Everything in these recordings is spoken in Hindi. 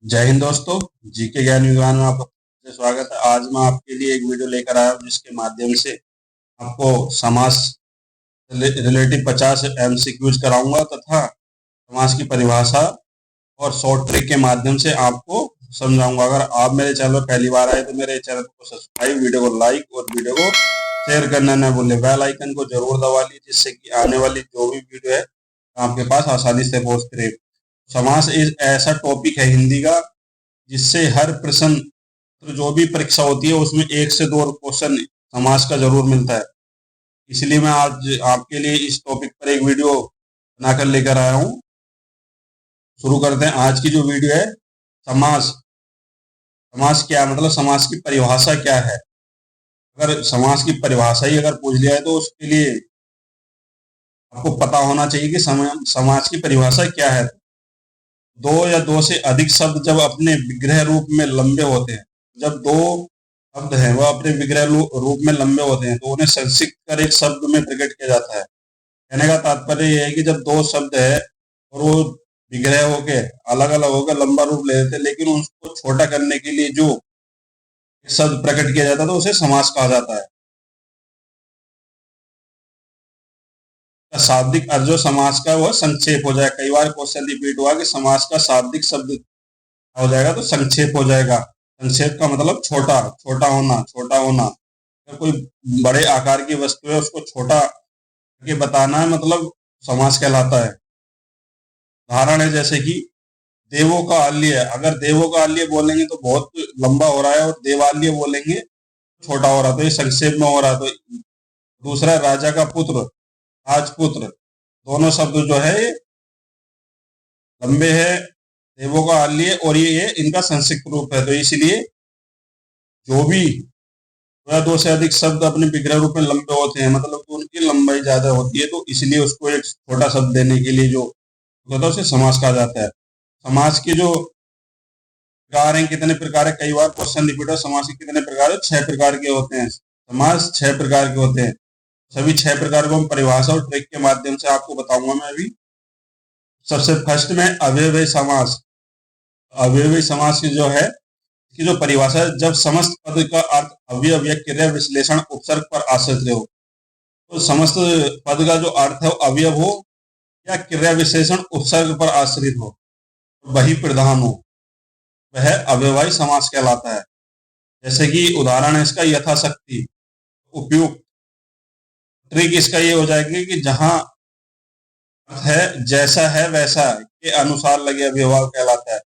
जय हिंद दोस्तों। जीके ज्ञान विज्ञान में आपका फिर से स्वागत है। आज मैं आपके लिए एक वीडियो लेकर आया हूं जिसके माध्यम से आपको समास रिलेटिव 50 एमसीक्यूज कराऊंगा तथा समास की परिभाषा और शॉर्ट ट्रिक के माध्यम से आपको समझाऊंगा। अगर आप मेरे चैनल पर पहली बार आए तो मेरे चैनल को सब्सक्राइब, वीडियो को लाइक और वीडियो को शेयर करना न भूलें। बेल आइकन को जरूर दबा लीजिए जिससे कि आने वाली जो भी वीडियो है आपके पास आसानी से पहुंच करे। समास एक ऐसा टॉपिक है हिंदी का जिससे हर प्रश्न तो जो भी परीक्षा होती है उसमें 1 से 2 क्वेश्चन समास का जरूर मिलता है। इसलिए मैं आज आपके लिए इस टॉपिक पर एक वीडियो बनाकर लेकर आया हूँ। शुरू करते हैं आज की जो वीडियो है। समास समास क्या मतलब, समास की परिभाषा क्या है। अगर समास की परिभाषा ही अगर पूछ लिया है तो उसके लिए आपको पता होना चाहिए कि समास की परिभाषा क्या है। दो या दो से अधिक शब्द जब अपने विग्रह रूप में लंबे होते हैं, जब दो शब्द हैं वह अपने विग्रह रूप में लंबे होते हैं तो उन्हें संक्षिप्त कर एक शब्द में प्रकट किया जाता है। कहने का तात्पर्य यह है कि जब दो शब्द है और वो विग्रह होके अलग अलग होकर लंबा रूप ले लेते हैं, लेकिन उसको छोटा करने के लिए जो शब्द प्रकट किया जाता है तो उसे समास कहा जाता है। शाब्दिक अर्थ जो समास का वह संक्षेप हो जाए। कई बार क्वेश्चन रिपीट हुआ कि समास का शाब्दिक शब्द हो जाएगा तो संक्षेप हो जाएगा। संक्षेप का मतलब छोटा छोटा होना, छोटा होना। अगर कोई बड़े आकार की वस्तु है उसको छोटा करके बताना है मतलब समास कहलाता है। उदाहरण है जैसे कि देवों का आल्य। अगर देवों का आल्य बोलेंगे तो बहुत लंबा हो रहा है और देवाल्य बोलेंगे छोटा हो रहा है तो ये संक्षेप में हो रहा है। तो दूसरा राजा का पुत्र, राजपुत्र, दोनों शब्द जो है ये लंबे है। देवों का आल्य और ये इनका संक्षिप्त रूप है। तो इसलिए जो भी वह दो से अधिक शब्द अपने विग्रह रूप में लंबे होते हैं मतलब तो उनकी लंबाई ज्यादा होती है, तो इसलिए उसको एक छोटा शब्द देने के लिए जो होता है उसे समास कहा जाता है। समास के जो प्रकार हैं, कितने प्रकार है, कई बार क्वेश्चन रिपीट है। समास के कितने प्रकार है? 6 प्रकार के होते हैं। समास 6 प्रकार के होते हैं। सभी 6 प्रकार को हम परिभाषा और ट्रिक के माध्यम से आपको बताऊंगा मैं अभी। सबसे फर्स्ट में अव्ययभावी समास। अव्ययभावी समास की जो है की जो परिभाषा है, जब समस्त पद का अर्थ अवयव या क्रिया विश्लेषण उपसर्ग पर आश्रित हो। तो समस्त पद का जो अर्थ है वो अवयव हो या क्रिया विशेषण उपसर्ग पर आश्रित हो, वही प्रधान हो, वह अव्ययभावी समास कहलाता है। जैसे कि उदाहरण है इसका यथाशक्ति, उपयुक्त। ट्रिक इसका ये हो जाएगी कि जहां अर्थ है जैसा है वैसा के अनुसार लगे अव्ययभाव कहलाता है।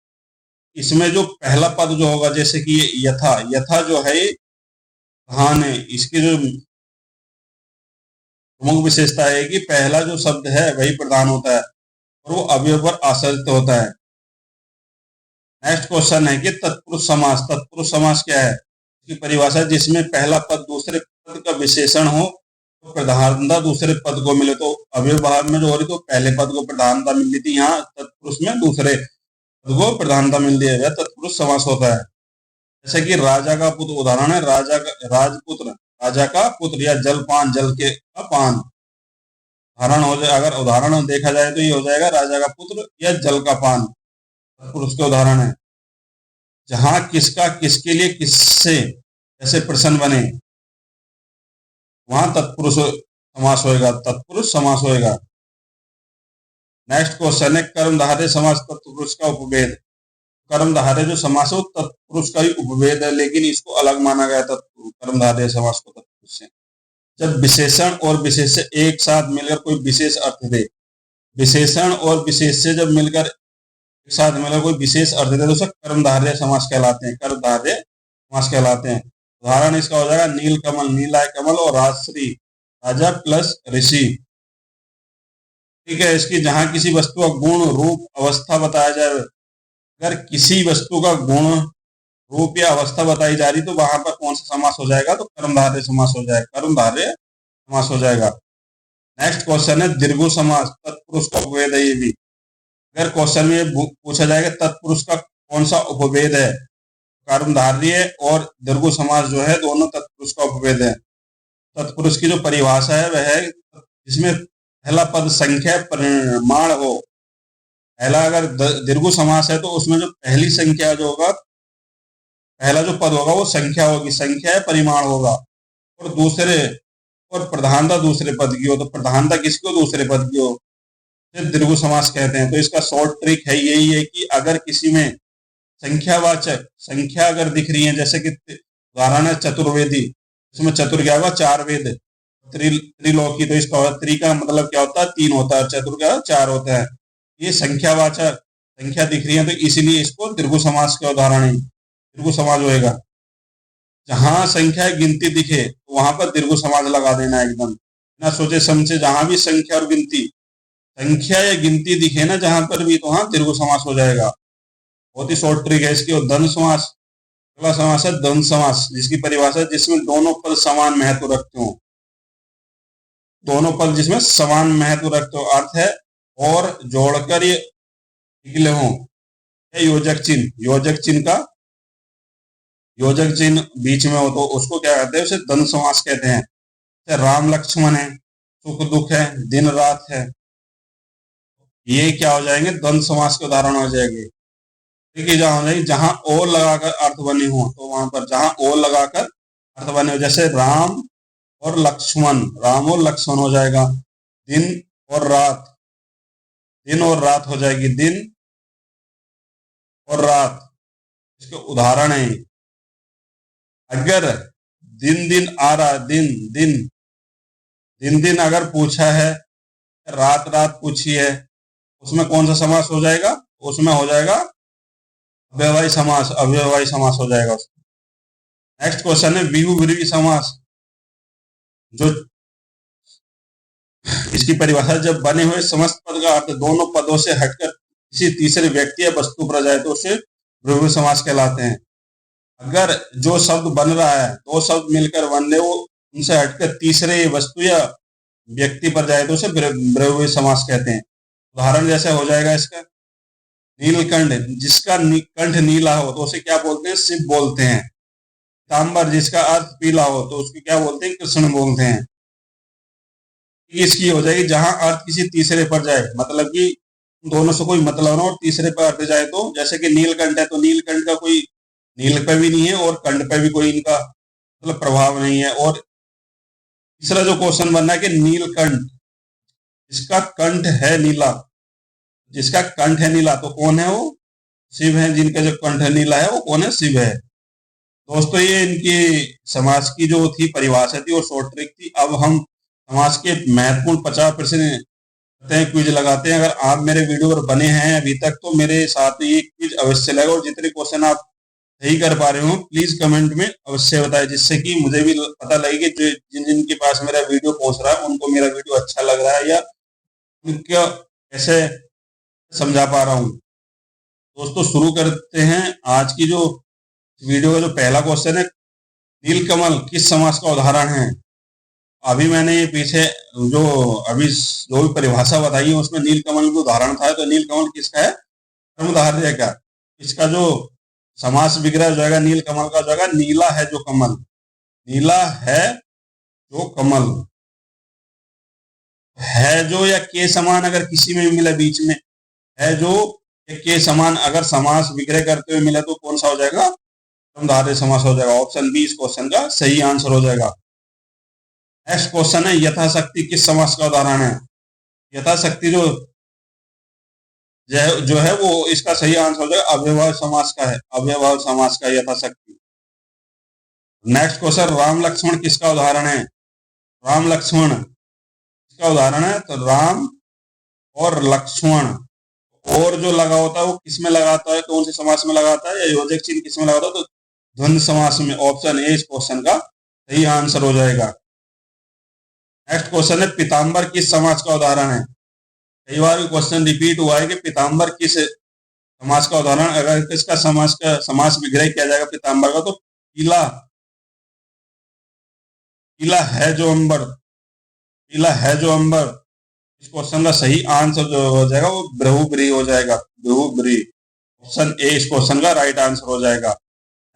इसमें जो पहला पद जो होगा जैसे कि यथा, यथा जो है प्रधान है। इसकी जो प्रमुख विशेषता है कि पहला जो शब्द है वही प्रधान होता है और वो अवयव पर आश्रित होता है। नेक्स्ट क्वेश्चन है कि तत्पुरुष समास। तत्पुरुष समास क्या है? इसकी परिभाषा जिसमें पहला पद दूसरे पद का विशेषण हो तो प्रधानता दूसरे पद को मिले। तो अवयव भाव में जो हो रही तो पहले पद को प्रधानता मिल रही थी, यहाँ तत्पुरुष में दूसरे पद को प्रधानता मिल रही है, तत्पुरुष समास होता है। जैसे कि राजा का पुत्र, उदाहरण है राजा का राजपुत्र, राजा का पुत्र, या जलपान, जल के का पान। उदाहरण हो जाए, अगर उदाहरण देखा जाए तो ये हो जाएगा राजा का पुत्र या जल का पान, पुरुष के उदाहरण है। जहां किसका, किसके लिए, किससे ऐसे प्रश्न बने वहां तत्पुरुष समास होएगा, तत्पुरुष समास होएगा। नेक्स्ट क्वेश्चन है कर्मधारय समास तत्पुरुष का उपभेद। कर्मधारय जो समास है वो तत्पुरुष का ही उपभेद है, लेकिन इसको अलग माना गया कर्मधारय समास को तत्पुरुष से। जब विशेषण और विशेष्य एक साथ मिलकर कोई विशेष अर्थ दे, विशेषण और विशेष्य जब मिलकर एक साथ मिलकर कोई विशेष अर्थ दे तो उसे कर्मधारय समास कहलाते हैं, कर्मधारय समास कहलाते हैं। उदाहरण इसका हो जाएगा नील कमल, नीलाय कमल और राजश्री, राजा प्लस ऋषि। ठीक है। इसकी जहां किसी वस्तु का गुण, रूप, अवस्था बताया जाए, अगर किसी वस्तु का गुण, रूप या अवस्था बताई जा रही तो वहां पर कौन सा समास हो जाएगा? तो कर्मधारय समास हो जाएगा, कर्मधारय समास हो जाएगा। नेक्स्ट क्वेश्चन है दीर्घ समास। तत्पुरुष का उपभेद है ये भी। अगर क्वेश्चन में पूछा जाएगा तत्पुरुष का कौन सा उपभेद है, कर्मधारय और दीर्घ समास जो है दोनों तत्पुरुष का उपभेद है। तत्पुरुष की जो परिभाषा है वह है जिसमें पहला पद संख्या परिमाण हो पहला अगर दीर्घ समास है तो उसमें जो पहली संख्या जो होगा, पहला जो पद होगा वो संख्या होगी, संख्या है परिमाण होगा, और दूसरे और प्रधानता दूसरे पद की हो, तो प्रधानता किसकी हो, दूसरे पद की हो, फिर दीर्घ समास कहते हैं। तो इसका शॉर्ट ट्रिक है यही है कि अगर किसी में संख्यावाचक संख्या अगर दिख रही है, जैसे कि उदाहरण है चतुर्वेदी, इसमें चतुर क्या होगा, चार वेद, त्रिलोकी, तो इसका त्रि का मतलब क्या होता है, तीन होता है, चतुर क्या चार होता है। ये संख्यावाचक संख्या दिख रही है, तो इसीलिए इसको दीर्घ समास का उदाहरण है, दीर्घ समास होएगा। जहां संख्या गिनती दिखे तो वहां पर दीर्घ समास लगा देना एकदम, ना सोचे समझे, जहां भी संख्या और गिनती, संख्या या गिनती दिखे ना जहां पर भी, तो वहां दीर्घ समास हो जाएगा। बहुत ही शॉर्ट ट्रिक है इसकी। और द्वंद्व समास, अगला समास है द्वंद्व समास, जिसकी परिभाषा है जिसमें दोनों पद समान महत्व रखते हो, दोनों पद जिसमें समान महत्व रखते हो, अर्थ है और जोड़कर ये निकले हों, योजक चिन्ह, योजक चिन्ह का योजक चिन्ह बीच में हो तो उसको क्या कहते हैं, उसे द्वंद्व समास कहते हैं। जैसे राम लक्ष्मण है, सुख दुख है, दिन रात है, ये क्या हो जाएंगे, द्वंद्व समास के उदाहरण हो जाएंगे। देखिए जहां और लगाकर अर्थ बने हो, तो वहां पर जहां और लगाकर अर्थ बने हो, जैसे राम और लक्ष्मण, राम और लक्ष्मण हो जाएगा। दिन और रात, दिन और रात हो जाएगी, दिन और रात, इसके उदाहरण है। अगर दिन दिन आ रहा, दिन दिन दिन दिन अगर पूछा है, रात रात पूछी है, उसमें कौन सा समास हो जाएगा, उसमें हो जाएगा अव्ययवाही समास, अव्ययवाही समास हो जाएगा उसमें। नेक्स्ट क्वेश्चन है विभुव्रीहि समास, जो इसकी परिभाषा, जब बने हुए समस्त पद का अर्थ दोनों पदों से हटकर किसी तीसरे व्यक्ति या वस्तु पर जाए तो उसे विभुव्रीहि समास कहलाते हैं। अगर जो शब्द बन रहा है, दो शब्द मिलकर बन रहे, वो उनसे हटकर तीसरे वस्तु या व्यक्ति पर जाए तो उसे विभुव्रीहि समास कहते हैं। उदाहरण जैसे हो जाएगा इसका, नीलकंठ, जिसका कंठ नीला हो तो उसे क्या बोलते हैं, शिव बोलते हैं। पीताम्बर, जिसका अर्थ पीला हो तो उसको क्या बोलते हैं, कृष्ण बोलते हैं। इसकी हो जाएगी जहां अर्थ किसी तीसरे पर जाए, मतलब कि दोनों से कोई मतलब ना और तीसरे पर अर्थ जाए, तो जैसे कि नीलकंठ है तो नीलकंठ का कोई नील पे भी नहीं है और कंठ पे भी कोई इनका मतलब प्रभाव नहीं है। और तीसरा जो क्वेश्चन बनना है कि नीलकंठ, जिसका कंठ है नीला, जिसका कंठ है नीला तो कौन है, वो शिव है। जिनका जो कंठ नीला है वो कौन है, शिव है। दोस्तों ये इनकी समाज की जो थी परिभाषा थी और शॉर्ट ट्रिक थी। अब हम समाज के महत्वपूर्ण 50 प्रश्न क्विज लगाते हैं। अगर आप मेरे वीडियो पर बने हैं अभी तक तो मेरे साथ ये क्विज अवश्य लगा, और जितने क्वेश्चन आप सही कर पा रहे हो प्लीज कमेंट में अवश्य बताएं, जिससे कि मुझे भी पता लगे कि जिन जिनके पास मेरा वीडियो पहुंच रहा है उनको मेरा वीडियो अच्छा लग रहा है या उनका कैसे समझा पा रहा हूँ। दोस्तों शुरू करते हैं आज की जो वीडियो का। जो पहला क्वेश्चन है, नीलकमल किस समास का उदाहरण है। अभी मैंने ये पीछे जो अभी जो भी परिभाषा बताई है उसमें नीलकमल का उदाहरण था, तो नीलकमल किसका है, कर्मधारय का। इसका जो समास विग्रह जो है नीलकमल का जो है, नीला है जो कमल, नीला है जो कमल, है जो या के समान अगर किसी में मिला बीच में, है जो या के समान अगर समास विग्रह करते हुए मिला तो कौन सा हो जाएगा, कर्मधारय समास हो जाएगा। ऑप्शन बी इस क्वेश्चन का सही आंसर हो जाएगा। नेक्स्ट क्वेश्चन है, यथाशक्ति किस समास का उदाहरण है। यथाशक्ति जो है वो इसका सही आंसर हो जाएगा, अव्ययभाव समास का है, अव्ययभाव समास का यथाशक्ति। नेक्स्ट क्वेश्चन, राम लक्ष्मण किसका उदाहरण है। राम लक्ष्मण किसका उदाहरण है, तो राम और लक्ष्मण, और जो लगा होता है वो किसमें लगाता है, कौन से समास में लगाता है, या योजक चिन्ह किसमें लगाता है, तो द्वंद्व समास में। ऑप्शन ए इस क्वेश्चन का सही आंसर हो जाएगा। नेक्स्ट क्वेश्चन है, पीताम्बर किस समास का उदाहरण है। कई बार क्वेश्चन रिपीट हुआ है कि पीताम्बर किस समास का उदाहरण, अगर किसका समास विग्रह किया जाएगा पीताम्बर का, तो पीला, पीला है जो अंबर, पीला है जो अंबर, इस क्वेश्चन का सही आंसर जो हो जाएगा वो बहुब्रीहि हो जाएगा, बहुब्रीहि। ऑप्शन ए इस क्वेश्चन का राइट आंसर हो जाएगा।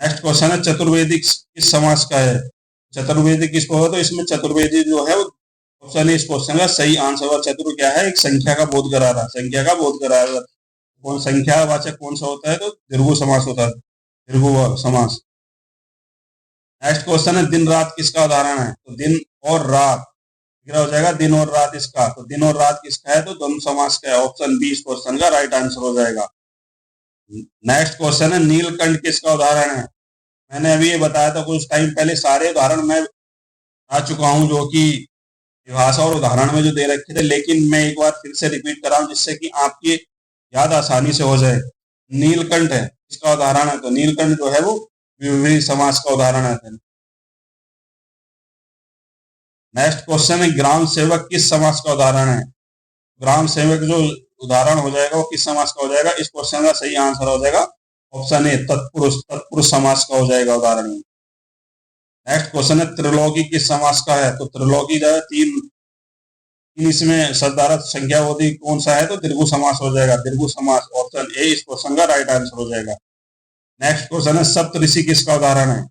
नेक्स्ट क्वेश्चन है, चतुर्वेदी किस समास का है। चतुर्वेदी किसको हो, तो इसमें चतुर्वेदी जो है वो ऑप्शन ए इस क्वेश्चन का सही आंसर। और चतुर क्या है, एक संख्या का बोध करा रहा, संख्या का बोध करा रहा। कौन संख्यावाचक कौन सा होता है? तो दीर्घ समास होता है, दीर्घ समास। नेक्स्ट क्वेश्चन है दिन रात किसका उदाहरण है? तो दिन और रात हो जाएगा दिन और रात इसका, तो दिन और रात किसका है? तो द्वंद्व समास का है। ऑप्शन बी इस क्वेश्चन का राइट आंसर हो जाएगा। नेक्स्ट क्वेश्चन है नीलकंठ किसका उदाहरण है? मैंने अभी ये बताया था कुछ टाइम पहले, सारे उदाहरण मैं आ चुका हूं जो कि भाषा और उदाहरण में जो दे रखे थे, लेकिन मैं एक बार फिर से रिपीट कर रहा हूं जिससे कि आपकी याद आसानी से हो जाए। नीलकंठ है इसका उदाहरण है, तो नीलकंठ जो है वो द्विवचन समास का उदाहरण है। नेक्स्ट क्वेश्चन है ग्राम सेवक किस समास का उदाहरण है? ग्राम सेवक जो उदाहरण हो जाएगा वो किस समास का हो जाएगा? इस क्वेश्चन का सही आंसर हो जाएगा ऑप्शन ए तत्पुरुष, तत्पुरुष समास का हो जाएगा उदाहरण। नेक्स्ट क्वेश्चन है त्रिलोकी किस समास का है? तो त्रिलोकी जो है तीन इसमें सदारथ संख्या होती कौन सा है? तो दीर्घ समास हो जाएगा, दीर्घ समास। ऑप्शन ए इस क्वेश्चन का राइट आंसर हो जाएगा। नेक्स्ट क्वेश्चन है सप्तऋषि किसका उदाहरण है?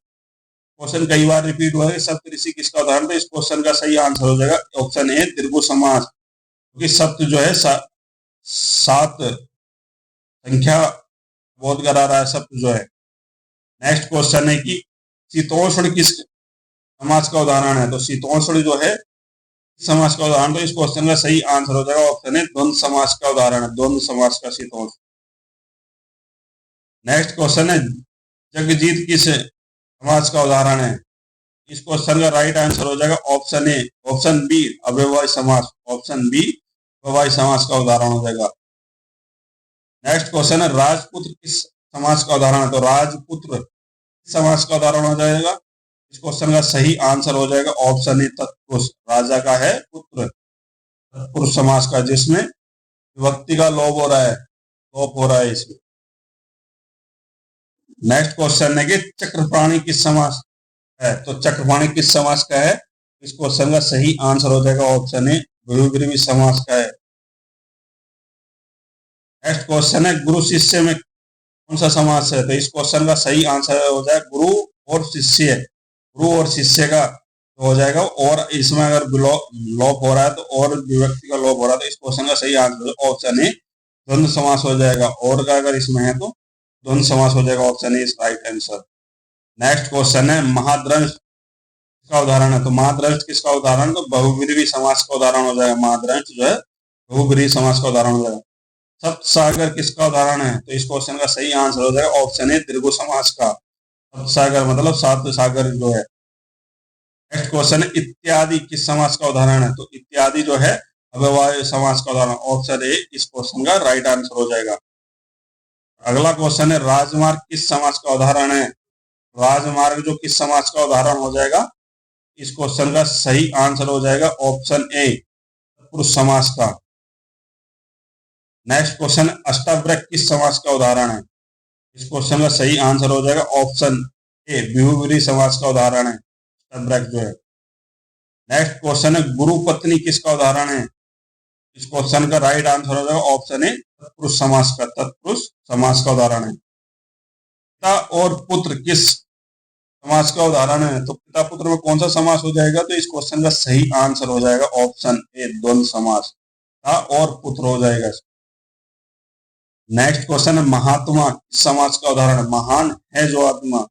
क्वेश्चन कई बार रिपीट हुआ है, सप्तऋषि किसका उदाहरण? तो इस क्वेश्चन का सही आंसर हो जाएगा ऑप्शन ए दीर्घ समास, क्योंकि सप्त जो है सात संख्या बोध करा रहा है सप्त जो है। नेक्स्ट क्वेश्चन है कि शीतोष्ण किस समास का उदाहरण है? तो शीतोष्ण जो है समास का उदाहरण, तो इस क्वेश्चन का सही आंसर हो जाएगा ऑप्शन है द्वंद्व समास का उदाहरण है, द्वंद्व समास का शीतोष्ण। नेक्स्ट क्वेश्चन है जगजीत किस समास का उदाहरण है? इस क्वेश्चन का राइट आंसर हो जाएगा ऑप्शन ए, ऑप्शन बी अव्यवहार्य समास, ऑप्शन बी अव्यवहार्य समास का उदाहरण हो जाएगा। नेक्स्ट क्वेश्चन है राजपुत्र किस समास का उदाहरण है? तो राजपुत्र किस समास का उदाहरण हो जाएगा? इस क्वेश्चन का सही आंसर हो जाएगा ऑप्शन ए तत्पुरुष, राजा का है पुत्र, तत्पुरुष समास का, जिसमें विभक्ति का लोप हो रहा है, लोप हो रहा है इसमें। नेक्स्ट क्वेश्चन है कि चक्रपाणी किस समास है? तो चक्रपाणी किस समास का है? इस क्वेश्चन का सही आंसर हो जाएगा ऑप्शन ए बहुब्रीहि समास का है। नेक्स्ट क्वेश्चन है गुरु शिष्य में कौन सा समास है? तो इस क्वेश्चन का सही आंसर हो जाएगा गुरु और शिष्य, गुरु और शिष्य का हो जाएगा। और इसमें अगर लोप हो रहा है तो और विभक्ति का लोप हो रहा है, तो इस क्वेश्चन का सही आंसर ऑप्शन ए द्वंद्व समास हो जाएगा। और का अगर इसमें है तो द्वंद्व समास हो जाएगा, option A is right answer. Next question है महाद्रंश किसका उदाहरण है? तो महाद्रंश किसका उदाहरण? तो बहुब्रीहि समास का उदाहरण हो जाएगा। महाद्रंश जो है बहुब्रीहि समास का उदाहरण हो जाएगा। सप्त सागर किसका उदाहरण है? तो इस क्वेश्चन का सही आंसर हो जाएगा ऑप्शन ए दीर्घ समास का, सप्त सागर मतलब सात सागर जो है। नेक्स्ट क्वेश्चन है इत्यादि किस समास का उदाहरण है? तो इत्यादि जो है अव्यवहार्य समास का उदाहरण, ऑप्शन ए इस क्वेश्चन का राइट आंसर हो जाएगा। अगला क्वेश्चन है राजमार्ग किस समास का उदाहरण है? राजमार्ग जो किस समास का उदाहरण हो जाएगा? इस क्वेश्चन का सही आंसर हो जाएगा ऑप्शन ए पुरुष समास का। नेक्स्ट क्वेश्चन अष्टावक्र किस समास का उदाहरण है? इस क्वेश्चन का सही आंसर हो जाएगा ऑप्शन ए बहुब्रीहि समास का उदाहरण है अष्टावक्र जो है। नेक्स्ट क्वेश्चन है गुरु पत्नी किसका उदाहरण है? इस क्वेश्चन का राइट आंसर हो जाएगा ऑप्शन ए तत्पुरुष समास का, तत्पुरुष समास का उदाहरण है। पिता और पुत्र किस समास का उदाहरण है? तो पिता पुत्र में कौन सा समास हो जाएगा? तो इस क्वेश्चन का सही आंसर हो जाएगा ऑप्शन ए द्वंद्व समास, पिता और पुत्र हो जाएगा। नेक्स्ट क्वेश्चन है महात्मा किस समास का उदाहरण है? महान है जो आत्मा,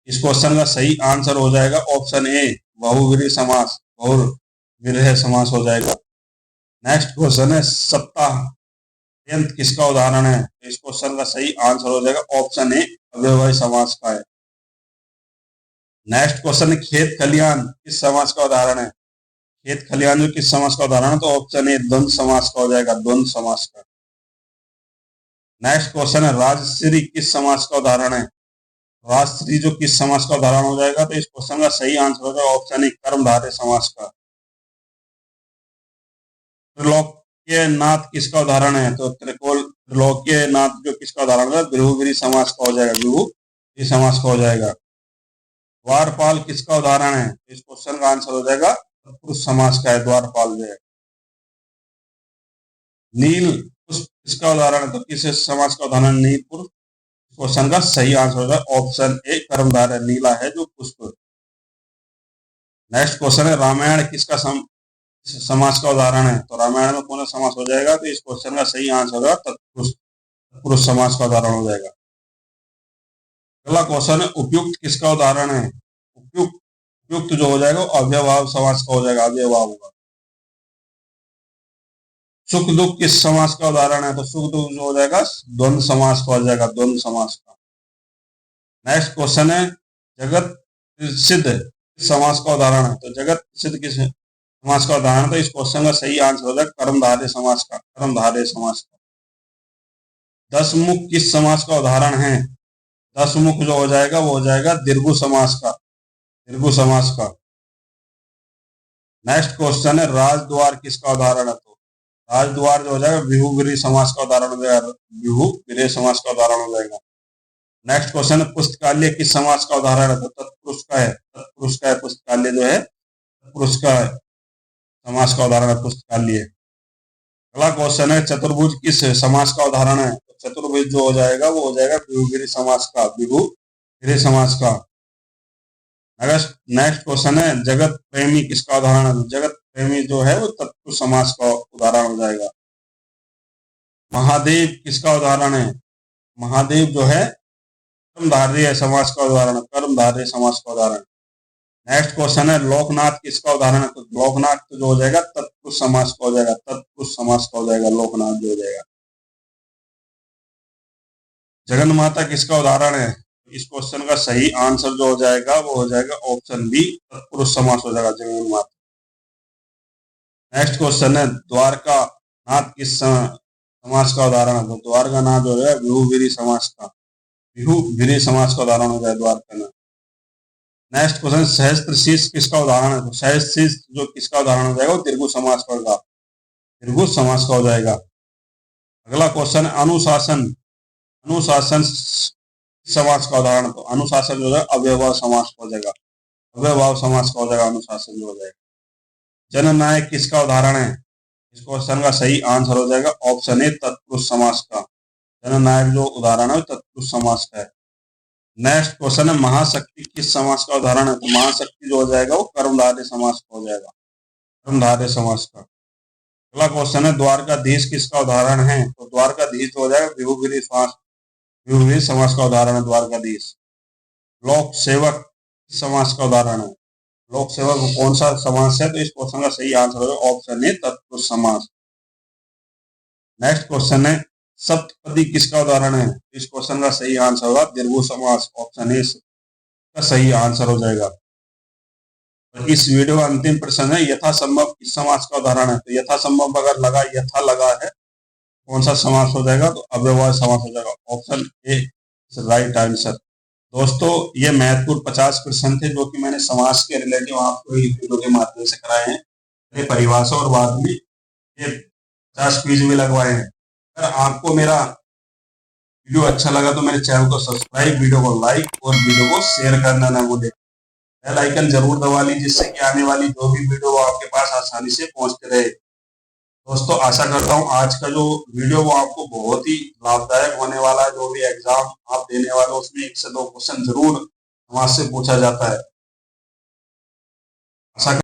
इस क्वेश्चन का सही आंसर हो जाएगा ऑप्शन ए बहुव्रीहि समास, बहुव्रीहि समास हो जाएगा। नेक्स्ट क्वेश्चन है सप्ताह पर्यंत किसका उदाहरण है? इस क्वेश्चन का सही आंसर हो जाएगा ऑप्शन ए अव्यवहार्य समास का है। नेक्स्ट क्वेश्चन है खेत खलियान किस समास का उदाहरण है? खेत खलियान जो किस समास का उदाहरण है? तो ऑप्शन ए द्वंद्व समास का हो जाएगा, द्वंद्व समास का। नेक्स्ट क्वेश्चन है राजश्री किस समास का उदाहरण है? राजश्री जो किस समास का उदाहरण हो जाएगा? तो इस क्वेश्चन का सही आंसर हो जाएगा ऑप्शन ए कर्मधारय समास का। त्रिलोक्यनाथ किसका उदाहरण है? तो त्रिलोक्यनाथ जो किसका उदाहरण है? बहुब्रीहि समास का हो जाएगा, बहुब्रीहि समास का हो जाएगा। द्वारपाल किसका उदाहरण है? इस क्वेश्चन का आंसर हो जाएगा पुरुष समास का है, द्वारपाल जो है। नील पुष्प किसका उदाहरण है? तो किस समास का उदाहरण नील पुष्प? क्वेश्चन का सही आंसर होगा ऑप्शन ए कर्मधारय, नीला है जो पुष्प। नेक्स्ट क्वेश्चन है रामायण किसका समास का उदाहरण है, तो रामायण में कौन सा समास हो जाएगा? तो इस क्वेश्चन का सही आंसर होगा तत्पुरुष, तत्पुरुष समास का उदाहरण हो जाएगा। अगला क्वेश्चन है उपयुक्त किसका उदाहरण है? उपयुक्त, उपयुक्त जो हो जाएगा अव्ययभाव समास का हो जाएगा, अव्ययभाव होगा। सुख दुख किस समास का उदाहरण है? तो सुख दुख जो हो जाएगा द्वंद्व समास का हो जाएगा, द्वंद्व समास का। नेक्स्ट क्वेश्चन है जगत सिद्ध किस समास का उदाहरण है? तो जगत सिद्ध किस समास का उदाहरण? तो इस क्वेश्चन का सही आंसर हो जाएगा कर्मधारय समास का, कर्मधारय समास का। दसमुख किस समास का उदाहरण है? दसमुख जो हो जाएगा वो हो जाएगा दीर्घु समास का, दीर्घु समास का। नेक्स्ट क्वेश्चन है राजद्वार किसका उदाहरण है? तो राजद्वार जो हो जाएगा विभुगिरी समास का उदाहरण हो जाएगा, विभुगिरी समास का उदाहरण हो जाएगा। नेक्स्ट क्वेश्चन है पुस्तकालय किस समास का उदाहरण है? तो तत्पुरुष का है, तत्पुरुष का है पुस्तकालय जो है, तत्पुरुष का है समास का उदाहरण है पुस्तकालय। अगला क्वेश्चन है चतुर्भुज किस समास का उदाहरण है? तो चतुर्भुज जो हो जाएगा वो हो जाएगा विभुगिरी समास का, विभुगिरी समास का। नेक्स्ट क्वेश्चन है जगत प्रेमी किसका उदाहरण है? जगत प्रेमी जो है वो तत्पुरुष समास का उदाहरण हो जाएगा। महादेव किसका उदाहरण है? महादेव जो है कर्मधारय समास का उदाहरण, कर्मधारय समास का उदाहरण। नेक्स्ट क्वेश्चन है लोकनाथ किसका उदाहरण है? तो लोकनाथ तो जो हो जाएगा तत्पुरुष समास का हो जाएगा, तत्पुरुष समास का हो जाएगा, लोकनाथ जो हो जाएगा। जगन माता किसका उदाहरण है? इस क्वेश्चन का सही आंसर जो हो जाएगा वो हो जाएगा ऑप्शन बी, तत्पुरुष समास हो जाएगा जगन माता। नेक्स्ट क्वेश्चन है द्वारका नाथ किस समास का उदाहरण है? तो द्वारका नाथ जो है विभुगिरी समास का, विभुगिरी समास का उदाहरण हो जाएगा द्वारका नाथ। नेक्स्ट क्वेश्चन सहस्त्र शीर्ष किसका उदाहरण है? तो सहस्त्र शीर्ष जो किसका उदाहरण हो जाएगा वो दीर्घु समास का होगा, दीर्घु समास का हो जाएगा। अगला क्वेश्चन अनुशासन, अनुशासन समास का उदाहरण, तो अनुशासन जो है अव्ययभाव समास का हो जाएगा, अव्ययभाव समास का हो जाएगा, अनुशासन जो हो जाएगा। जननायक किसका उदाहरण है? इस क्वेश्चन का सही आंसर हो जाएगा ऑप्शन ए, तत्पुरुष समास का। जननायक जो उदाहरण है तत्पुरुष समास का है। नेक्स्ट क्वेश्चन है महाशक्ति किस समास का उदाहरण है? तो महाशक्ति जो हो जाएगा वो कर्मधारय समास का हो जाएगा, कर्मधारय समास का। अगला क्वेश्चन है द्वारकाधीश किसका उदाहरण है? तो द्वारकाधीश हो जाएगा विभुगिरी समास, विभुगिरी समास का उदाहरण है द्वारकाधीश। लोक सेवक किस समास का उदाहरण है? लोक सेवक कौन सा समास है? तो इस क्वेश्चन का सही आंसर होगा ऑप्शन ए, तत्पुरुष समास। नेक्स्ट क्वेश्चन है सप्तपदी किसका उदाहरण है? इस क्वेश्चन का सही आंसर होगा दीर्घु समास, ऑप्शन ए का सही आंसर हो जाएगा। और इस वीडियो का अंतिम प्रश्न है यथासंभव किस समास का उदाहरण है? तो यथासंभव अगर लगा, यथा लगा है, कौन सा समास हो जाएगा? तो अव्ययभाव समास हो जाएगा, ऑप्शन ए राइट आंसर। दोस्तों ये महत्वपूर्ण 50 प्रश्न थे जो कि मैंने समास के रिलेटिव आपको इस वीडियो के माध्यम से कराए हैं, ये परिभाषा और बाद में ये 50 क्विज भी लगवाए हैं। अगर आपको मेरा वीडियो अच्छा लगा तो मेरे चैनल को सब्सक्राइब, वीडियो को लाइक और वीडियो को शेयर करना ना भूलें। बेल आइकन जरूर दबा लीजिए जिससे कि आने वाली जो भी वीडियो वो आपके पास आसानी से पहुंचते रहे। दोस्तों आशा करता हूं आज का जो वीडियो वो आपको बहुत ही लाभदायक होने वाला है। जो भी एग्जाम आप देने वाले हो उसमें 1 से 2 क्वेश्चन जरूर समाज से पूछा जाता है। आशा